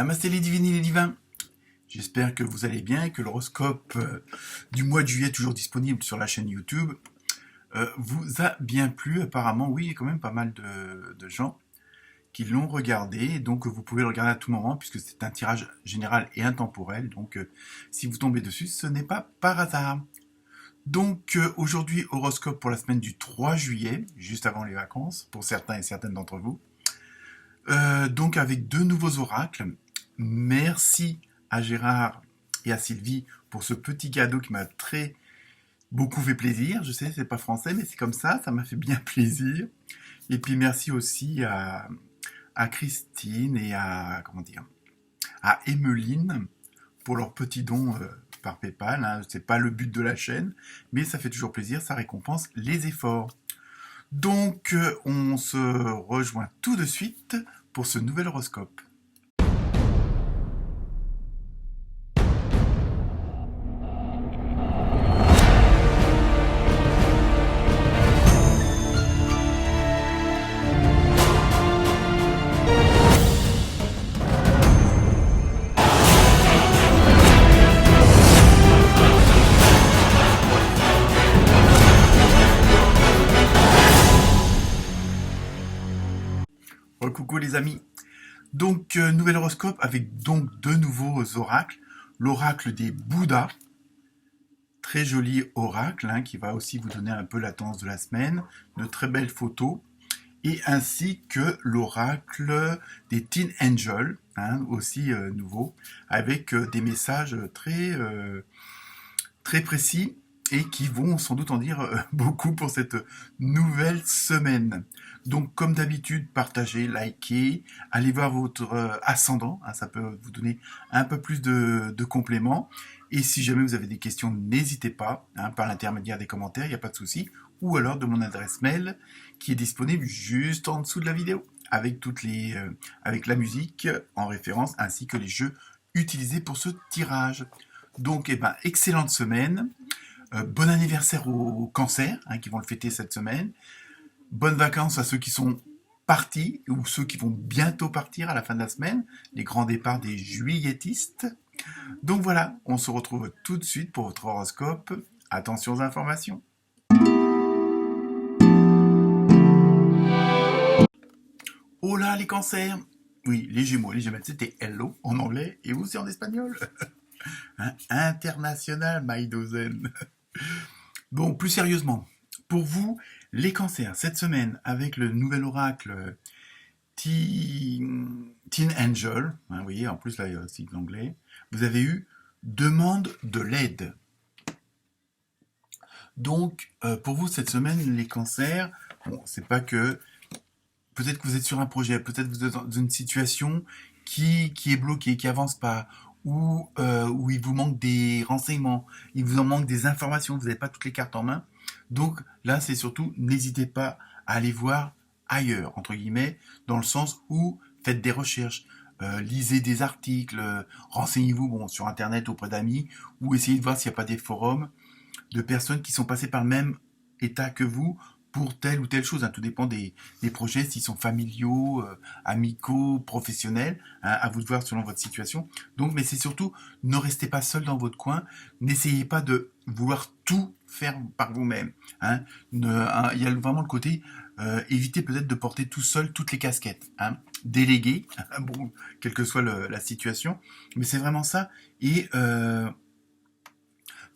Namasté les divines et les divins. J'espère que vous allez bien, que l'horoscope du mois de juillet, toujours disponible sur la chaîne YouTube, vous a bien plu. Apparemment, oui, il y a quand même pas mal de gens qui l'ont regardé. Donc, vous pouvez le regarder à tout moment, puisque c'est un tirage général et intemporel. Donc, si vous tombez dessus, ce n'est pas par hasard. Donc, aujourd'hui, horoscope pour la semaine du 3 juillet, juste avant les vacances, pour certains et certaines d'entre vous. Donc, avec deux nouveaux oracles. Merci à Gérard et à Sylvie pour ce petit cadeau qui m'a beaucoup fait plaisir. Je sais, c'est pas français, mais c'est comme ça m'a fait bien plaisir. Et puis merci aussi à Christine et à Emmeline pour leur petit don par PayPal. Hein. C'est pas le but de la chaîne, mais ça fait toujours plaisir, ça récompense les efforts. Donc on se rejoint tout de suite pour ce nouvel horoscope. Coucou les amis. Donc nouvel horoscope avec donc deux nouveaux oracles. L'oracle des Bouddhas, très joli oracle hein, qui va aussi vous donner un peu la tendance de la semaine, de très belles photos, et ainsi que l'oracle des Teen Angels, hein, aussi nouveau, avec des messages très précis et qui vont sans doute en dire beaucoup pour cette nouvelle semaine. Donc, comme d'habitude, partagez, likez, allez voir votre ascendant, hein, ça peut vous donner un peu plus de compléments. Et si jamais vous avez des questions, n'hésitez pas, hein, par l'intermédiaire des commentaires, il n'y a pas de souci, ou alors de mon adresse mail qui est disponible juste en dessous de la vidéo, avec avec la musique en référence, ainsi que les jeux utilisés pour ce tirage. Donc, excellente semaine. Bon anniversaire aux cancers, hein, qui vont le fêter cette semaine. Bonnes vacances à ceux qui sont partis ou ceux qui vont bientôt partir à la fin de la semaine, les grands départs des juilletistes. Donc voilà, on se retrouve tout de suite pour votre horoscope. Attention aux informations. Oh là, les cancers! Oui, les Gémeaux, c'était hello en anglais et vous c'est en espagnol. Hein, international, my dozen. Bon, plus sérieusement, pour vous, les cancers, cette semaine, avec le nouvel oracle Teen Angel, hein, vous voyez, en plus là il y a aussi de l'anglais, vous avez eu demande de l'aide. Donc, pour vous, cette semaine, les cancers, bon, c'est pas que... Peut-être que vous êtes sur un projet, peut-être que vous êtes dans une situation qui est bloquée, qui avance pas, où il vous manque des renseignements, il vous en manque des informations, vous n'avez pas toutes les cartes en main. Donc là, c'est surtout, n'hésitez pas à aller voir ailleurs, entre guillemets, dans le sens où faites des recherches, lisez des articles, renseignez-vous sur Internet auprès d'amis, ou essayez de voir s'il n'y a pas des forums de personnes qui sont passées par le même état que vous, pour telle ou telle chose. Hein. Tout dépend des projets, s'ils sont familiaux, amicaux, professionnels, hein, à vous de voir selon votre situation. Donc, mais c'est surtout, ne restez pas seul dans votre coin, n'essayez pas de vouloir tout faire par vous-même. Hein. Il y a vraiment le côté, évitez peut-être de porter tout seul toutes les casquettes. Hein. Déléguer, bon, quelle que soit la situation, mais c'est vraiment ça. Et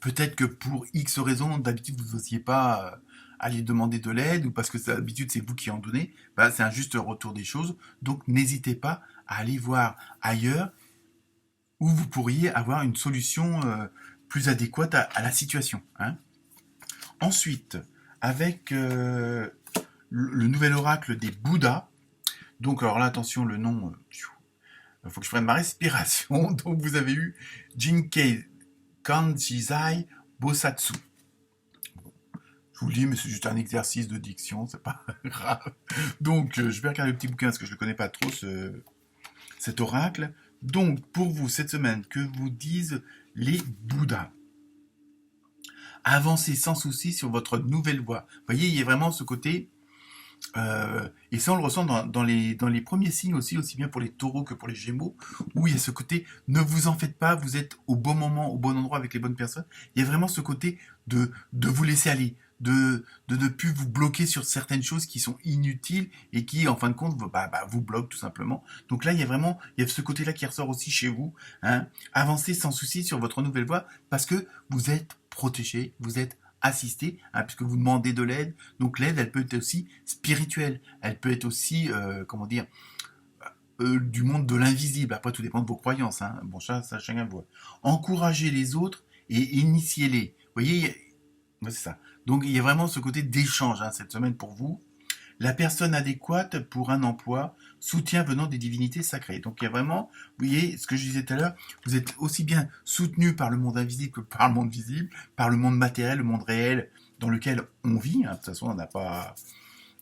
peut-être que pour X raisons, d'habitude, vous n'osiez pas aller demander de l'aide, ou parce que d'habitude, c'est vous qui en donnez, c'est un juste retour des choses. Donc, n'hésitez pas à aller voir ailleurs où vous pourriez avoir une solution plus adéquate à la situation. Hein. Ensuite, avec le nouvel oracle des Bouddhas, donc alors là, attention, le nom, il faut que je prenne ma respiration. Donc, vous avez eu Jinkei Kanjizai Bosatsu. Je vous le dis, mais c'est juste un exercice de diction, c'est pas grave. Donc, je vais regarder le petit bouquin parce que je ne connais pas trop cet oracle. Donc, pour vous, cette semaine, que vous disent les Bouddhas? Avancez sans souci sur votre nouvelle voie. Vous voyez, il y a vraiment ce côté, Et ça, on le ressent dans les premiers signes aussi bien pour les taureaux que pour les gémeaux, où il y a ce côté, ne vous en faites pas, vous êtes au bon moment, au bon endroit avec les bonnes personnes. Il y a vraiment ce côté de vous laisser aller, de ne plus vous bloquer sur certaines choses qui sont inutiles et qui, en fin de compte, vous bloquent tout simplement. Donc là, il y a ce côté-là qui ressort aussi chez vous. Hein. Avancez sans souci sur votre nouvelle voie parce que vous êtes protégé, vous êtes assisté, hein, puisque vous demandez de l'aide. Donc l'aide, elle peut être aussi spirituelle, elle peut être aussi, du monde de l'invisible. Après, tout dépend de vos croyances. Hein. Bon, ça, chacun voit. Encouragez les autres et initiez-les. Vous voyez, ouais, c'est ça. Donc il y a vraiment ce côté d'échange hein, cette semaine pour vous. La personne adéquate pour un emploi, soutien venant des divinités sacrées. Donc il y a vraiment, vous voyez, ce que je disais tout à l'heure, vous êtes aussi bien soutenu par le monde invisible que par le monde visible, par le monde matériel, le monde réel dans lequel on vit. Hein. De toute façon, on n'a pas...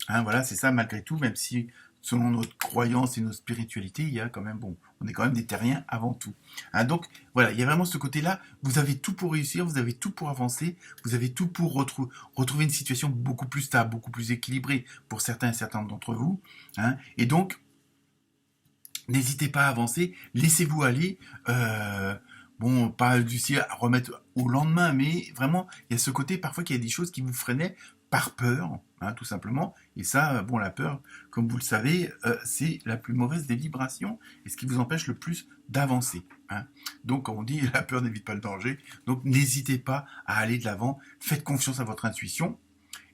Hein, voilà, c'est ça malgré tout, même si selon notre croyance et notre spiritualité, il y a quand même, bon, on est quand même des terriens avant tout. Hein, donc voilà, il y a vraiment ce côté-là, vous avez tout pour réussir, vous avez tout pour avancer, vous avez tout pour retrouver une situation beaucoup plus stable, beaucoup plus équilibrée pour certains et certaines d'entre vous. Hein, et donc, n'hésitez pas à avancer, laissez-vous aller. Bon, pas du ciel à remettre au lendemain, mais vraiment, il y a ce côté parfois qu'il y a des choses qui vous freinaient par peur, hein, tout simplement. Et ça, bon, la peur, comme vous le savez, c'est la plus mauvaise des vibrations et ce qui vous empêche le plus d'avancer. Hein. Donc, comme on dit, la peur n'évite pas le danger. Donc, n'hésitez pas à aller de l'avant. Faites confiance à votre intuition.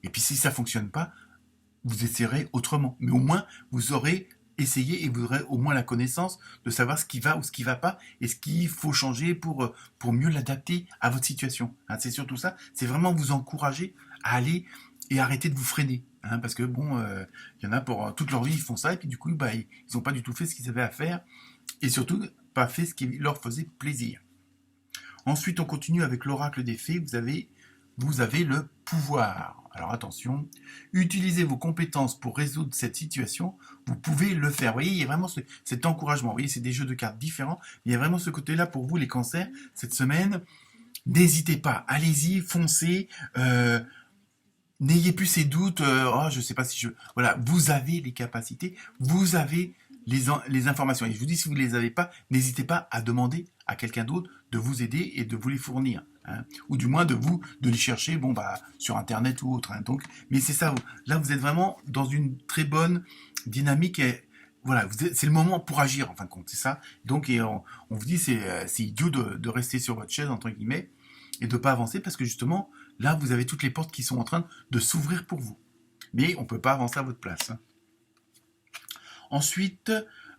Et puis, si ça ne fonctionne pas, vous essayerez autrement. Mais au moins, vous aurez essayé et vous aurez au moins la connaissance de savoir ce qui va ou ce qui ne va pas et ce qu'il faut changer pour mieux l'adapter à votre situation. Hein, c'est surtout ça. C'est vraiment vous encourager à aller et arrêter de vous freiner. Hein, parce que bon, y en a pour toute leur vie, ils font ça et puis du coup, ils n'ont pas du tout fait ce qu'ils avaient à faire et surtout pas fait ce qui leur faisait plaisir. Ensuite, on continue avec l'oracle des fées. Vous avez le pouvoir. Alors attention, utilisez vos compétences pour résoudre cette situation, vous pouvez le faire. Vous voyez, il y a vraiment cet encouragement. Vous voyez, c'est des jeux de cartes différents. Il y a vraiment ce côté-là pour vous, les cancers, cette semaine. N'hésitez pas, allez-y, foncez. N'ayez plus ces doutes. Oh, je sais pas si je... Voilà, vous avez les capacités, vous avez les informations. Et je vous dis, si vous ne les avez pas, n'hésitez pas à demander à quelqu'un d'autre de vous aider et de vous les fournir. Hein, ou du moins de les chercher sur internet ou autre. Hein. Donc, mais c'est ça, là vous êtes vraiment dans une très bonne dynamique et voilà, c'est le moment pour agir en fin de compte, c'est ça. Donc on vous dit c'est idiot de rester sur votre chaise entre guillemets et de pas avancer parce que justement là vous avez toutes les portes qui sont en train de s'ouvrir pour vous. Mais on peut pas avancer à votre place. Hein. Ensuite,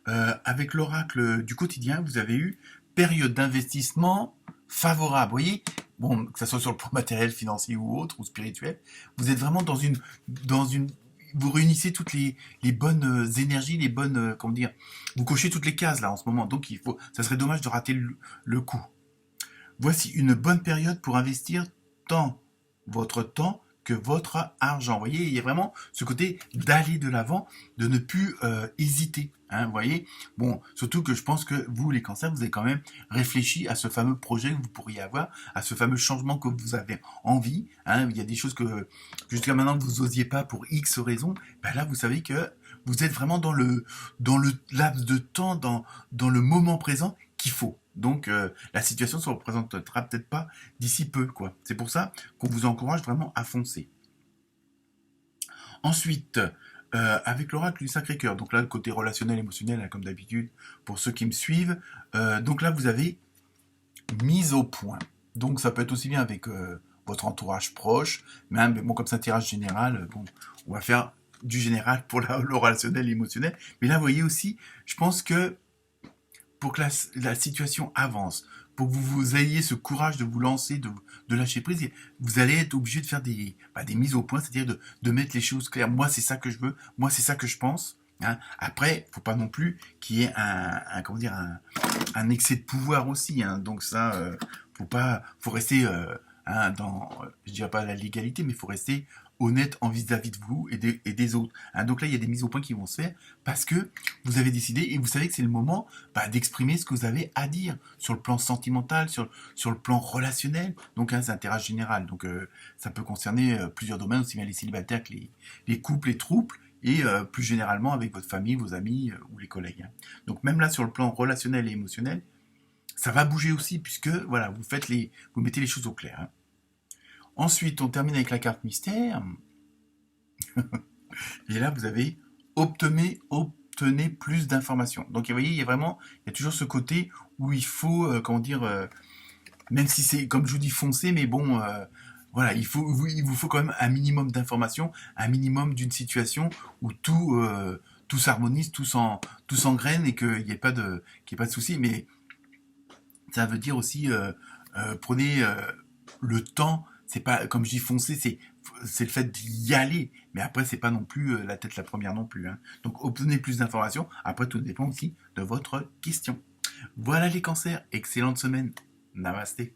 avec l'oracle du quotidien, vous avez eu période d'investissement favorable. Vous voyez, bon, que ce soit sur le plan matériel, financier ou autre, ou spirituel, vous êtes vraiment vous réunissez toutes les bonnes énergies, les bonnes, comment dire, vous cochez toutes les cases là en ce moment. Donc ça serait dommage de rater le coup. Voici une bonne période pour investir tant votre temps que votre argent. Vous voyez, il y a vraiment ce côté d'aller de l'avant, de ne plus hésiter. Hein, vous voyez, bon, surtout que je pense que vous, les cancers, vous avez quand même réfléchi à ce fameux projet que vous pourriez avoir, à ce fameux changement que vous avez envie. Hein, il y a des choses que jusqu'à maintenant vous n'osiez pas pour X raisons. Ben là, vous savez que vous êtes vraiment dans le laps de temps, dans le moment présent qu'il faut. Donc la situation ne se représentera peut-être pas d'ici peu, quoi. C'est pour ça qu'on vous encourage vraiment à foncer. Ensuite, avec l'oracle du Sacré-Cœur, donc là le côté relationnel, émotionnel, hein, comme d'habitude, pour ceux qui me suivent, donc là vous avez mise au point. Donc ça peut être aussi bien avec votre entourage proche, même bon comme ça tirage général, bon, on va faire du général pour le relationnel, l'émotionnel, mais là vous voyez aussi, je pense que pour que la situation avance, pour que vous ayez ce courage de vous lancer, de lâcher prise, vous allez être obligé de faire des mises au point, c'est-à-dire de mettre les choses claires. Moi, c'est ça que je veux, moi, c'est ça que je pense. Hein. Après, faut pas non plus qu'il y ait un excès de pouvoir aussi. Hein. Donc ça, faut rester je dirais pas la légalité, mais il faut rester honnête en vis-à-vis de vous et des autres. Hein, donc là, il y a des mises au point qui vont se faire parce que vous avez décidé et vous savez que c'est le moment d'exprimer ce que vous avez à dire sur le plan sentimental, sur le plan relationnel. Donc c'est un tirage général. Donc ça peut concerner plusieurs domaines, aussi bien les célibataires que les couples, les trouples. et plus généralement avec votre famille, vos amis ou les collègues, hein. Donc même là sur le plan relationnel et émotionnel, ça va bouger aussi puisque voilà, vous mettez les choses au clair, hein. Ensuite, on termine avec la carte mystère. Et là, vous avez obtenez plus d'informations. Donc, vous voyez, il y a toujours ce côté où il faut, comment dire, même si c'est, comme je vous dis, foncé, mais bon, voilà, il vous faut quand même un minimum d'informations, un minimum d'une situation où tout s'harmonise, tout s'engraine et qu'il n'y ait pas de souci. Mais ça veut dire aussi, prenez le temps. C'est pas, comme je dis, foncer, c'est le fait d'y aller. Mais après, c'est pas non plus la tête la première non plus, hein. Donc, obtenez plus d'informations. Après, tout dépend aussi de votre question. Voilà les cancers. Excellente semaine. Namasté.